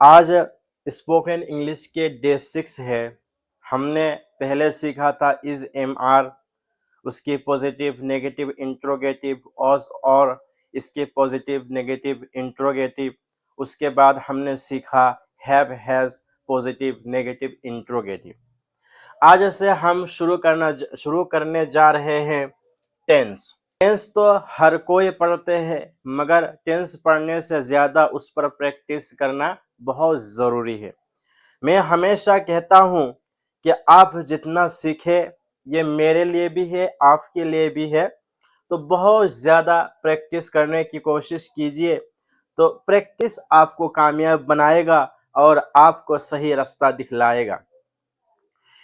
आज spoken English के day 6 है। हमने पहले सीखा था इज एम आर, उसकी पॉजिटिव नेगेटिव इंट्रोगेटिव और इसके पॉजिटिव नेगेटिव इंट्रोगेटिव। उसके बाद हमने सीखा have has positive negative interrogative. आज से हम शुरू करने जा रहे हैं टेंस। टेंस तो हर कोई पढ़ते हैं, मगर टेंस पढ़ने से ज़्यादा उस पर प्रैक्टिस करना बहुत ज़रूरी है। मैं हमेशा कहता हूँ कि आप जितना सीखें, ये मेरे लिए भी है, आपके लिए भी है। तो बहुत ज़्यादा प्रैक्टिस करने की कोशिश कीजिए, तो प्रैक्टिस आपको कामयाब बनाएगा और आपको सही रास्ता दिखलाएगा।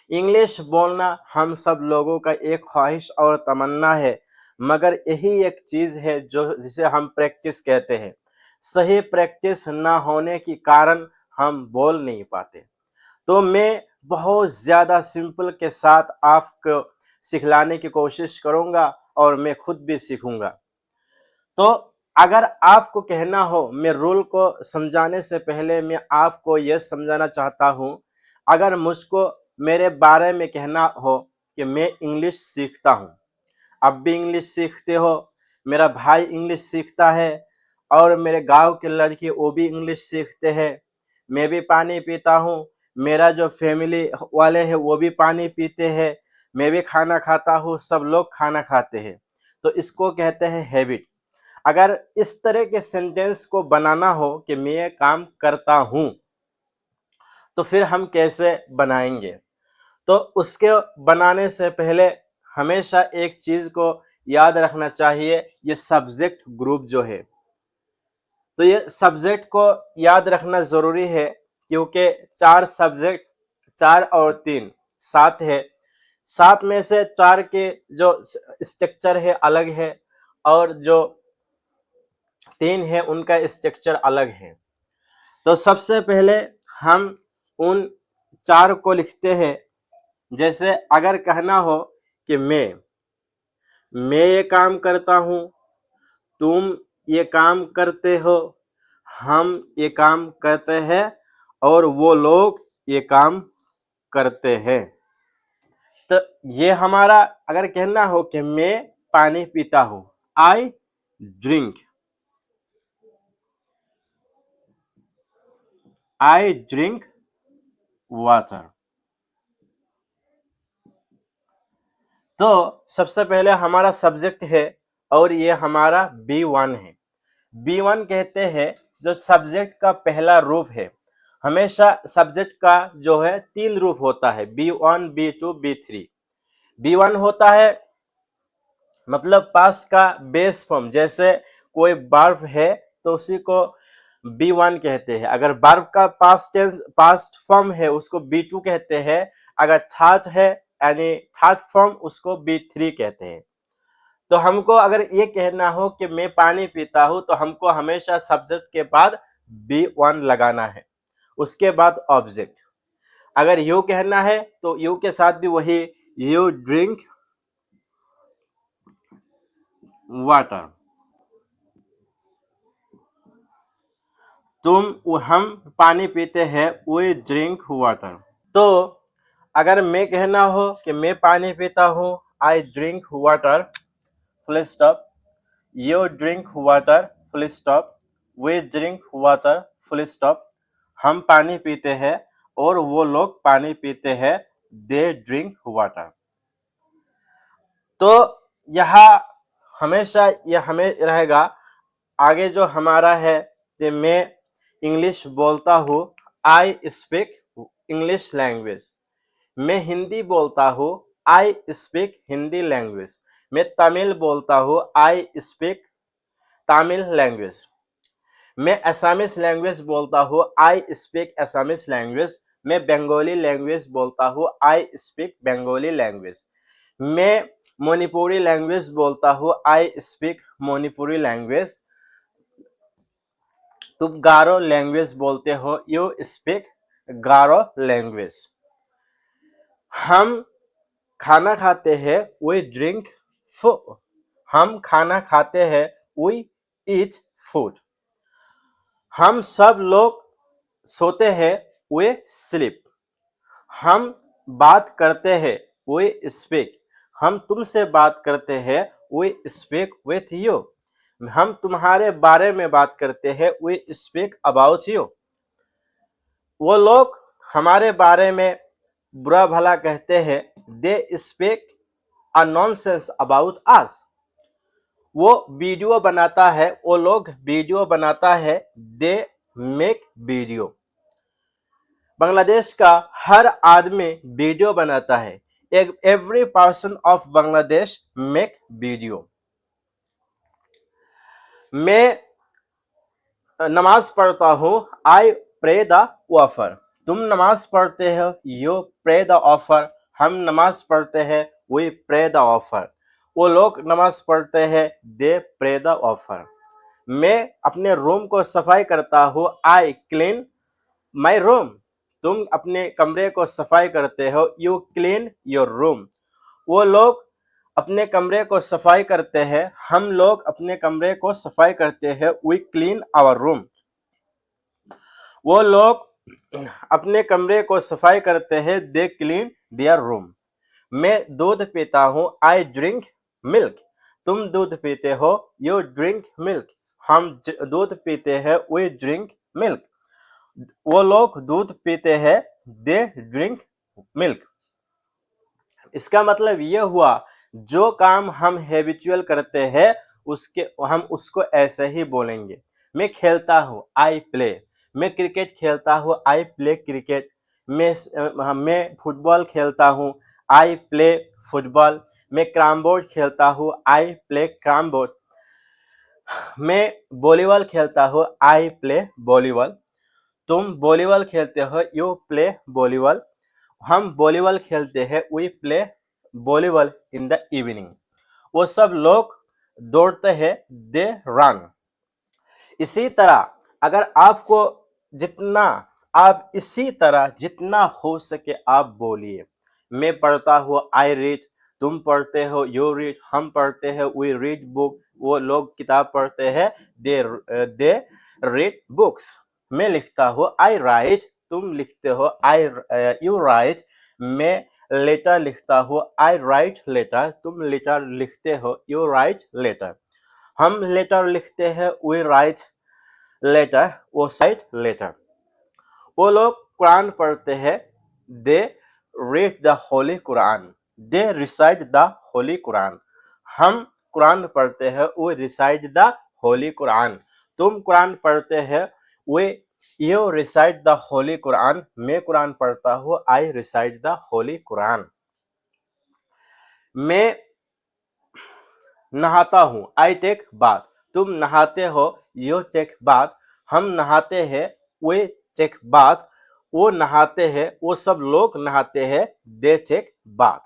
इंग्लिश बोलना हम सब लोगों का एक ख्वाहिश और तमन्ना है, मगर यही एक चीज़ है जो जिसे हम प्रैक्टिस कहते हैं। सही प्रैक्टिस ना होने के कारण हम बोल नहीं पाते। तो मैं बहुत ज़्यादा सिंपल के साथ आपको सिखलाने की कोशिश करूँगा और मैं खुद भी सीखूँगा। तो अगर आपको कहना हो, मैं रूल को समझाने से पहले मैं आपको यह समझाना चाहता हूँ, अगर मुझको मेरे बारे में कहना हो कि मैं इंग्लिश सीखता हूँ, आप भी इंग्लिश सीखते हो, मेरा भाई इंग्लिश सीखता है और मेरे गांव के लड़के वो भी इंग्लिश सीखते हैं, मैं भी पानी पीता हूँ, मेरा जो फैमिली वाले हैं वो भी पानी पीते हैं, मैं भी खाना खाता हूँ, सब लोग खाना खाते हैं। तो इसको कहते हैं हैबिट। अगर इस तरह के सेंटेंस को बनाना हो कि मैं ये काम करता हूँ, तो फिर हम कैसे बनाएंगे? तो उसके बनाने से पहले हमेशा एक चीज को याद रखना चाहिए, ये सब्जेक्ट ग्रुप जो है। तो ये सब्जेक्ट को याद रखना जरूरी है, क्योंकि चार सब्जेक्ट, 4 और 3 7 है। 7 में से 4 के जो स्ट्रक्चर है अलग है, और जो 3 है उनका स्ट्रक्चर अलग है। तो सबसे पहले हम उन 4 को लिखते हैं। जैसे अगर कहना हो कि मैं ये काम करता हूँ, तुम ये काम करते हो, हम ये काम करते हैं, और वो लोग ये काम करते हैं। तो ये हमारा अगर कहना हो कि मैं पानी पीता हूँ, I drink, I drink water. तो सबसे पहले हमारा सब्जेक्ट है, और ये हमारा B1 है। B1 कहते हैं जो सब्जेक्ट का पहला रूप है। हमेशा सब्जेक्ट का जो है 3 रूप होता है, B1 B2 B3। B1 होता है मतलब पास्ट का बेस फॉर्म। जैसे कोई वर्ब है तो उसी को B1 कहते हैं। अगर वर्ब का पास्ट फॉर्म है उसको B2 कहते हैं। अगर थर्ड है यानी थर्ड फॉर्म, उसको B3 कहते हैं। तो हमको अगर ये कहना हो कि मैं पानी पीता हूं, तो हमको हमेशा सब्जेक्ट के बाद B1 लगाना है, उसके बाद ऑब्जेक्ट। अगर यू कहना है तो यू के साथ भी वही, यू ड्रिंक वाटर, हम पानी पीते हैं, वी ड्रिंक वाटर। तो अगर मैं कहना हो कि मैं पानी पीता हूँ, I drink water full stop, you drink water full stop, we drink water full stop. हम पानी पीते हैं और वो लोग पानी पीते हैं, दे ड्रिंक वाटर। तो यहाँ हमेशा यह हमें रहेगा। आगे जो हमारा है कि मैं इंग्लिश बोलता हूँ, आई स्पीक इंग्लिश लैंग्वेज। मैं हिंदी बोलता हूँ, आई स्पीक हिंदी लैंग्वेज। मैं तमिल बोलता हूँ, आई स्पीक तमिल लैंग्वेज। मैं असमीज लैंग्वेज बोलता हूँ, आई स्पीक असमीज लैंग्वेज। मैं बंगाली लैंग्वेज बोलता हूँ, आई स्पीक बंगाली लैंग्वेज। मैं मणिपुरी लैंग्वेज बोलता हूँ, आई स्पीक मणिपुरी लैंग्वेज। तुम गारो लैंग्वेज बोलते हो, यू स्पीक गारो लैंग्वेज। हम खाना खाते हैं, वी ड्रिंक फूड। हम खाना खाते हैं, वी ईट फूड। हम सब लोग सोते हैं वे स्लीप, हम बात करते हैं वे स्पीक, हम तुमसे बात करते हैं वे स्पीक विथ यू, हम तुम्हारे बारे में बात करते हैं वे स्पीक अबाउट यू। वो लोग हमारे बारे में बुरा भला कहते हैं, they speak a nonsense about us. वो वीडियो बनाता है, वो लोग वीडियो बनाता है, दे मेक वीडियो। बांग्लादेश का हर आदमी वीडियो बनाता है, every person of Bangladesh make video. मैं नमाज पढ़ता हूँ, आई प्रे द ऑफर। तुम नमाज पढ़ते हो, यू प्रे द ऑफर। हम नमाज पढ़ते हैं, वी प्रे द ऑफर। वो लोग नमाज पढ़ते हैं, दे प्रे द ऑफर। मैं अपने रूम को सफाई करता हूँ, आई क्लीन माई रूम। तुम अपने कमरे को सफाई करते हो, यू क्लीन योर रूम। वो लोग अपने कमरे को सफाई करते हैं, हम लोग अपने कमरे को सफाई करते हैं, वी क्लीन आवर रूम। वो लोग अपने कमरे को सफाई करते हैं, दे क्लीन देयर रूम। मैं दूध पीता हूँ, आई ड्रिंक मिल्क। तुम दूध पीते हो, यू ड्रिंक मिल्क। हम दूध पीते हैं, वी ड्रिंक मिल्क। वो लोग दूध पीते हैं, दे ड्रिंक मिल्क। इसका मतलब ये हुआ, जो काम हम हैबिचुअल करते हैं उसके हम उसको ऐसे ही बोलेंगे। मैं खेलता हूँ, आई प्ले। मैं क्रिकेट खेलता हूँ, आई प्ले क्रिकेट। मैं फुटबॉल खेलता हूँ, आई प्ले फुटबॉल। मैं कैरम बोर्ड खेलता हूँ, आई प्ले कैरम बोर्ड। मैं वॉलीबॉल खेलता हूँ, आई प्ले वॉलीबॉल। तुम वॉलीबॉल खेलते हो, यू प्ले वॉलीबॉल। हम वॉलीबॉल खेलते हैं, we play volleyball in the evening. वो सब लोग दौड़ते हैं, दे रन। इसी तरह अगर आपको जितना आप इसी तरह जितना हो सके आप बोलिए। मैं पढ़ता हूँ, आई रीड। तुम पढ़ते हो, यू रीड। हम पढ़ते हैं, वी रीड बुक। वो लोग किताब पढ़ते हैं, दे रीड बुक्स। मैं लिखता हूँ, आई राइट। तुम लिखते हो, आई यू राइट। मैं लेटर लिखता हूँ, आई राइट लेटर। तुम लेटर लिखते हो, यू राइट लेटर। हम लेटर लिखते हैं, वी राइट लेटर, वो साइट लेटर। वो लोग कुरान पढ़ते हैं, they read the Holi Quran. They recite the Holi Quran. हम कुरान पढ़ते हैं, वे रिसाइट द होली कुरान। तुम कुरान पढ़ते हैं, way you recite the Holi Quran. मैं कुरान पढ़ता हूँ, आई रिसाइट द होली कुरान। मैं नहाता हूँ, आई टेक बाथ। तुम नहाते हो, यू टेक बाथ। हम नहाते हैं, वे टेक बाथ। वो नहाते हैं, वो सब लोग नहाते हैं, दे टेक बाथ।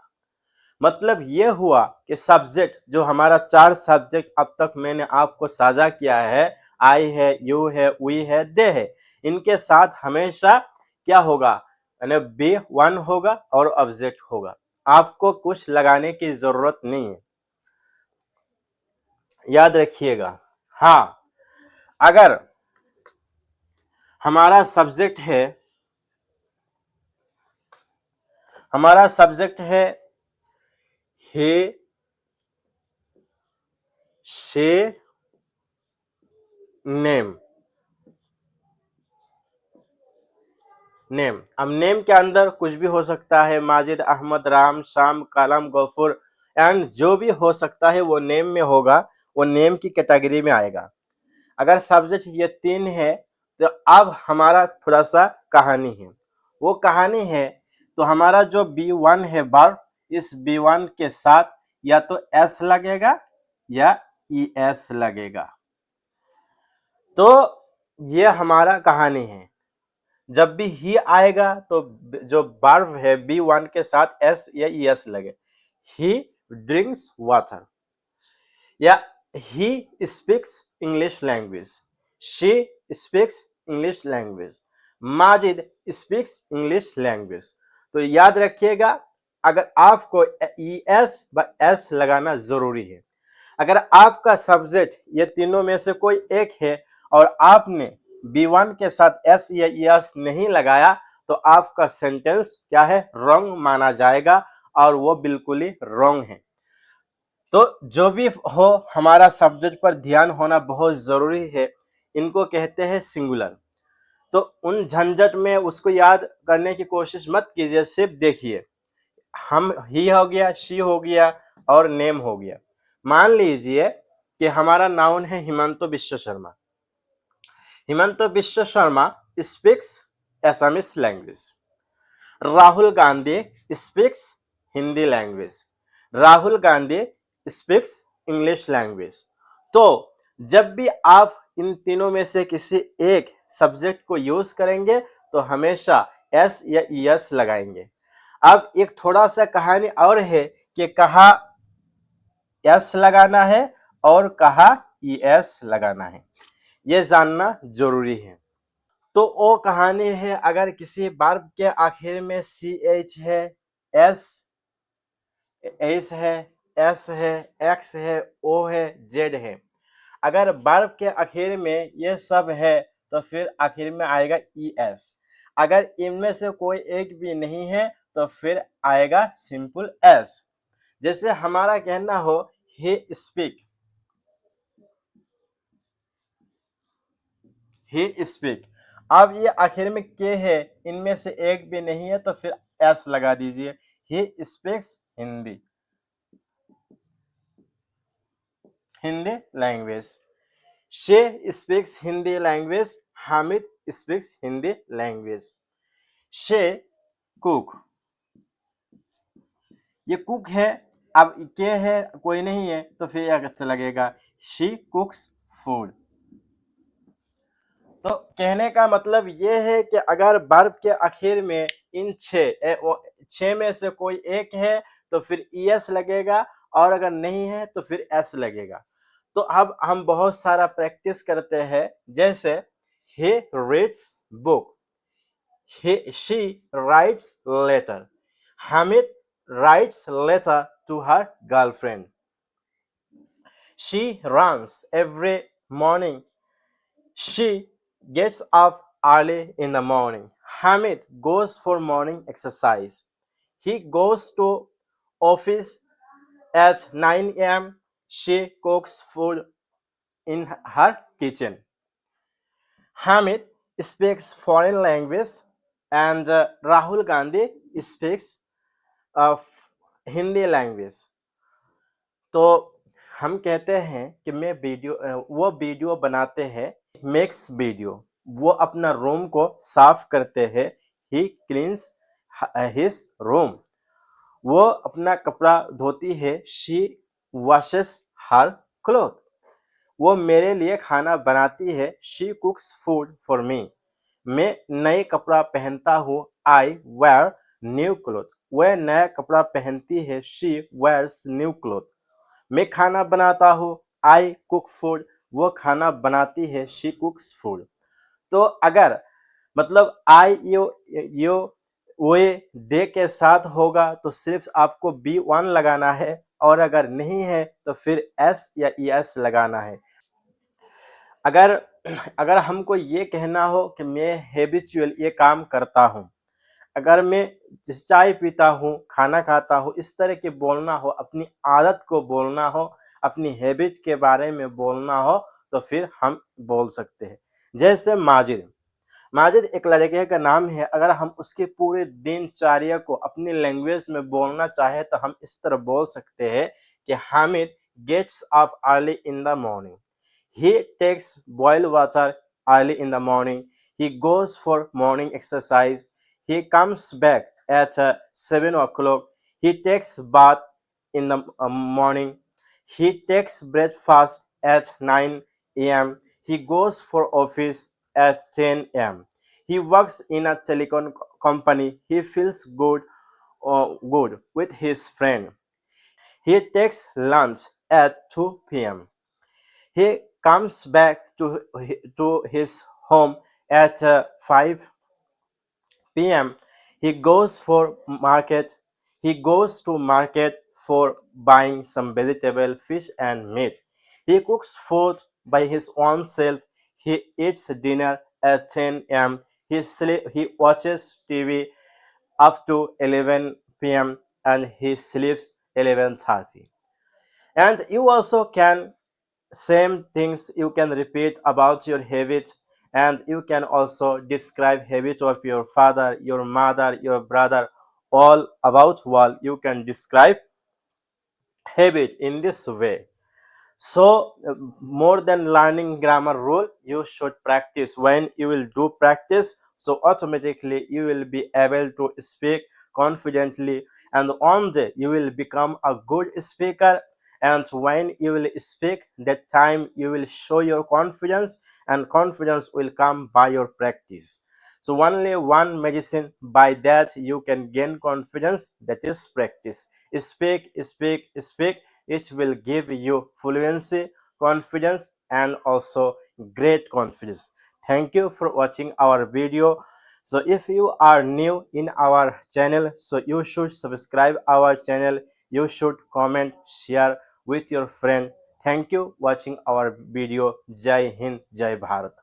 मतलब ये हुआ कि सब्जेक्ट जो हमारा 4 सब्जेक्ट अब तक मैंने आपको साझा किया है, आई है, यू है, वी है, दे है, इनके साथ हमेशा क्या होगा, यानी बी वन होगा और ऑब्जेक्ट होगा। आपको कुछ लगाने की जरूरत नहीं है, याद रखिएगा। हाँ, अगर हमारा सब्जेक्ट है हे, शे, नेम। नेम, अब नेम के अंदर कुछ भी हो सकता है, माजिद, अहमद, राम, शाम, कालम, गफूर, एंड जो भी हो सकता है वो नेम में होगा, वो नेम की कैटेगरी में आएगा। अगर सब्जेक्ट ये 3 है तो अब हमारा थोड़ा सा कहानी है। वो कहानी है तो हमारा जो B1 है वर्ब, इस B1 के साथ या तो S लगेगा या ES लगेगा। तो ये हमारा कहानी है। जब भी ही आएगा तो जो वर्ब है B1 के साथ S या ES लगे। ही ड्रिंक्स वाटर, या he speaks English language, she speaks English language, Majid speaks English language। तो याद रखिएगा, अगर आपको ES व S लगाना जरूरी है। अगर आपका सब्जेक्ट ये तीनों में से कोई एक है और आपने B1 के साथ एस या एस नहीं लगाया तो आपका सेंटेंस क्या है, रॉन्ग माना जाएगा और वो बिल्कुल ही रॉन्ग है। तो जो भी हो, हमारा सब्जेक्ट पर ध्यान होना बहुत जरूरी है। इनको कहते हैं सिंगुलर। तो उन झंझट में उसको याद करने की कोशिश मत कीजिए, सिर्फ देखिए। हम ही हो गया, शी हो गया और नेम हो गया। मान लीजिए कि हमारा नाउन है हिमंतो विश्व शर्मा। हिमंतो विश्व Sharma speaks Assamese language. Rahul Gandhi speaks Hindi language. Rahul Gandhi speaks English language. तो जब भी आप इन तीनों में से किसी एक सब्जेक्ट को यूज करेंगे तो हमेशा एस या ईएस लगाएंगे। अब एक थोड़ा सा कहानी और है कि कहा एस लगाना है और कहा ईएस लगाना है, ये जानना जरूरी है। तो वो कहानी है, अगर किसी वर्ब के आखिर में सी एच है, एस एस है, एस है, एक्स है, ओ है, जेड है। अगर वर्ब के आखिर में ये सब है तो फिर आखिर में आएगा ई एस। अगर इनमें से कोई एक भी नहीं है तो फिर आएगा सिंपल एस। जैसे हमारा कहना हो ही स्पीक, ही स्पीक। अब ये आखिर में के है, इनमें से एक भी नहीं है तो फिर एस लगा दीजिए। He speaks Hindi, Hindi language. She speaks Hindi language. Hamid speaks Hindi language. She cook, ये कुक है। अब के है, कोई नहीं है तो फिर कैसे लगेगा, शी कुक्स फूड। तो कहने का मतलब ये है कि अगर वर्ब के आखिर में इन छह में से कोई एक है तो फिर ईएस लगेगा, और अगर नहीं है तो फिर एस लगेगा। तो अब हम बहुत सारा प्रैक्टिस करते हैं। जैसे he reads book, she writes letter, Hamid writes letter to her girlfriend, she runs every morning, she gets up early in the morning. Hamid goes for morning exercise. He goes to office at 9 a.m. She cooks food in her kitchen. Hamid speaks foreign language and Rahul Gandhi speaks Hindi language. तो हम कहते हैं कि वो video बनाते हैं, makes video. वो अपना रूम को साफ करते हैं, ही क्लीन्स हिज रूम। वो अपना कपड़ा धोती है, शी वॉशेस हर क्लोथ। वो मेरे लिए खाना बनाती है, शी कुक्स फूड फॉर मी। मैं नए कपड़ा पहनता हूँ, आई वेयर न्यू क्लोथ। वह नया कपड़ा पहनती है, शी वेयर्स न्यू क्लोथ। मैं खाना बनाता हूँ, आई कुक फूड। वो खाना बनाती है, शी कुक्स फूड। तो अगर मतलब आई यो वे दे के साथ होगा तो सिर्फ आपको B1 लगाना है, और अगर नहीं है तो फिर एस या एस लगाना है। अगर अगर हमको ये कहना हो कि मैं हैबिचुअल ये काम करता हूँ, अगर मैं चाय पीता हूँ, खाना खाता हूँ, इस तरह के बोलना हो, अपनी आदत को बोलना हो, अपनी हैबिट के बारे में बोलना हो, तो फिर हम बोल सकते हैं। जैसे माजिद, माजिद एक लड़के का नाम है। अगर हम उसके पूरे दिनचर्या को अपनी लैंग्वेज में बोलना चाहे तो हम इस तरह बोल सकते हैं कि Hamid gets up early in the morning, he takes boiled water early in the morning, he goes for morning exercise, he comes back at 7 o'clock, he takes bath in the morning, he takes breakfast at 9 a.m., he goes for office at 10 a.m., he works in a telecom company, he feels good with his friend, he takes lunch at 2 p.m., he comes back to his home at 5 p.m. He goes for market. He goes to market for buying some vegetable, fish and meat. He cooks food by his own self. He eats dinner at 10 a.m. He watches TV up to 11 p.m. and he sleeps 11:30. And you also can same things you can repeat about your habit, and you can also describe habit of your father, your mother, your brother, all about what you can describe habit in this way. So more than learning grammar rule, you should practice. When you will do practice, so automatically you will be able to speak confidently, and one day you will become a good speaker. And when you will speak, that time you will show your confidence, and confidence will come by your practice. So only one medicine by that you can gain confidence, that is practice. Speak, speak, speak. It will give you fluency, confidence, and also great confidence. Thank you for watching our video. So if you are new in our channel, so you should subscribe our channel. You should comment, share with your friend. Thank you watching our video. Jai Hind, Jai Bharat.